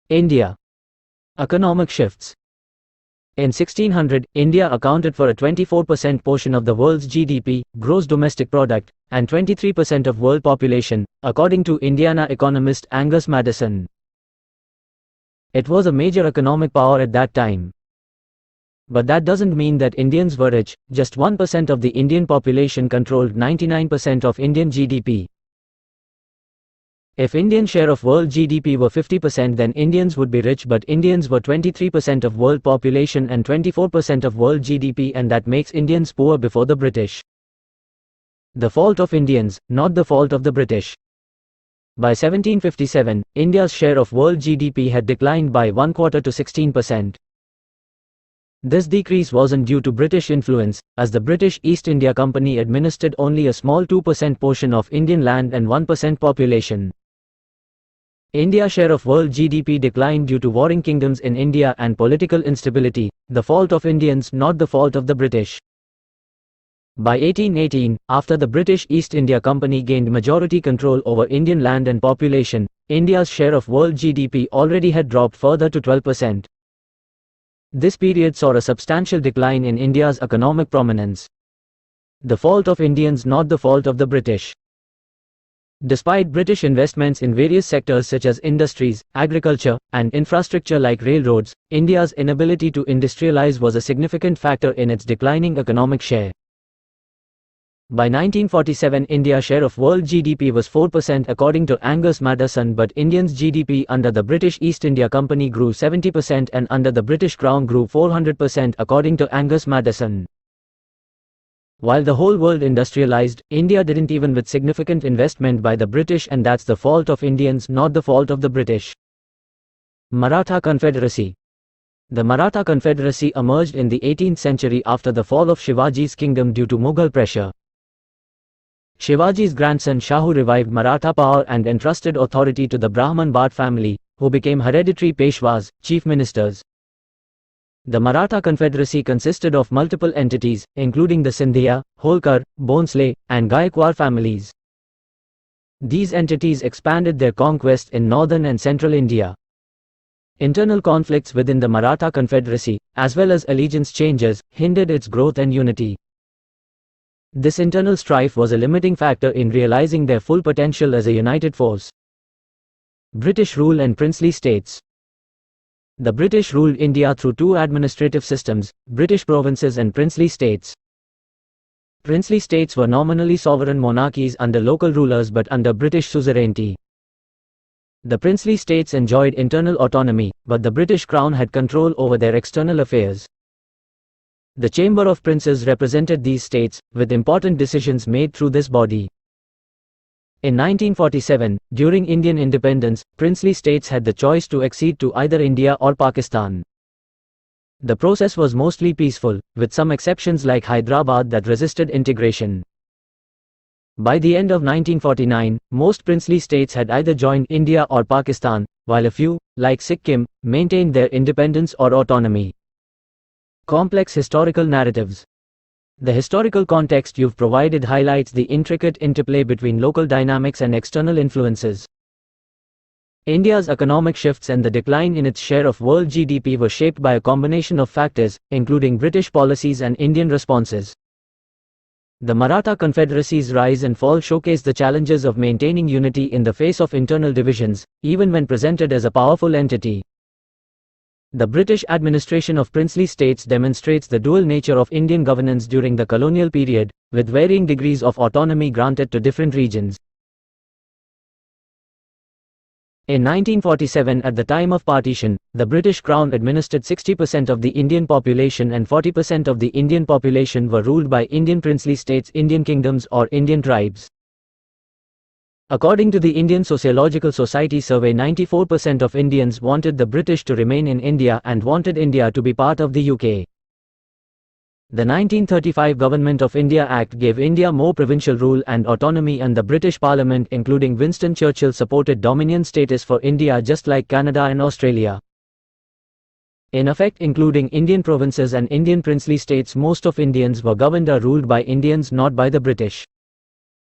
India. Economic shifts. In 1600, India accounted for a 24% portion of the world's GDP, gross domestic product, and 23% of world population, according to Indiana economist Angus Maddison. It was a major economic power at that time. But that doesn't mean that Indians were rich. Just 1% of the Indian population controlled 99% of Indian GDP. If Indian share of world GDP were 50%, then Indians would be rich, but Indians were 23% of world population and 24% of world GDP, and that makes Indians poor before the British. The fault of Indians, not the fault of the British. By 1757, India's share of world GDP had declined by 1/4 to 16%. This decrease wasn't due to British influence, as the British East India Company administered only a small 2% portion of Indian land and 1% population. India's share of world GDP declined due to warring kingdoms in India and political instability, the fault of Indians, not the fault of the British. By 1818, after the British East India Company gained majority control over Indian land and population, India's share of world GDP already had dropped further to 12%. This period saw a substantial decline in India's economic prominence. The fault of Indians, not the fault of the British. Despite British investments in various sectors such as industries, agriculture, and infrastructure like railroads, India's inability to industrialize was a significant factor in its declining economic share. By 1947, India's share of world GDP was 4% according to Angus Maddison, but Indians' GDP under the British East India Company grew 70% and under the British Crown grew 400% according to Angus Maddison. While the whole world industrialized, India didn't, even with significant investment by the British, and that's the fault of Indians, not the fault of the British. Maratha Confederacy. The Maratha Confederacy emerged in the 18th century after the fall of Shivaji's kingdom due to Mughal pressure. Shivaji's grandson Shahu revived Maratha power and entrusted authority to the Brahman Bhatt family, who became hereditary Peshwas, chief ministers. The Maratha Confederacy consisted of multiple entities, including the Scindia, Holkar, Bhonsle, and Gaikwar families. These entities expanded their conquest in northern and central India. Internal conflicts within the Maratha Confederacy, as well as allegiance changes, hindered its growth and unity. This internal strife was a limiting factor in realizing their full potential as a united force. British rule and princely states. The British ruled India through two administrative systems, British provinces and princely states. Princely states were nominally sovereign monarchies under local rulers but under British suzerainty. The princely states enjoyed internal autonomy, but the British Crown had control over their external affairs. The Chamber of Princes represented these states, with important decisions made through this body. In 1947, during Indian independence, princely states had the choice to accede to either India or Pakistan. The process was mostly peaceful, with some exceptions like Hyderabad that resisted integration. By the end of 1949, most princely states had either joined India or Pakistan, while a few, like Sikkim, maintained their independence or autonomy. Complex historical narratives. The historical context you've provided highlights the intricate interplay between local dynamics and external influences. India's economic shifts and the decline in its share of world GDP were shaped by a combination of factors, including British policies and Indian responses. The Maratha Confederacy's rise and fall showcase the challenges of maintaining unity in the face of internal divisions, even when presented as a powerful entity. The British administration of princely states demonstrates the dual nature of Indian governance during the colonial period, with varying degrees of autonomy granted to different regions. In 1947, at the time of partition, the British Crown administered 60% of the Indian population and 40% of the Indian population were ruled by Indian princely states, Indian kingdoms or Indian tribes. According to the Indian Sociological Society survey, 94% of Indians wanted the British to remain in India and wanted India to be part of the UK. The 1935 Government of India Act gave India more provincial rule and autonomy, and the British Parliament, including Winston Churchill, supported Dominion status for India just like Canada and Australia. In effect, including Indian provinces and Indian princely states, most of Indians were governed or ruled by Indians, not by the British.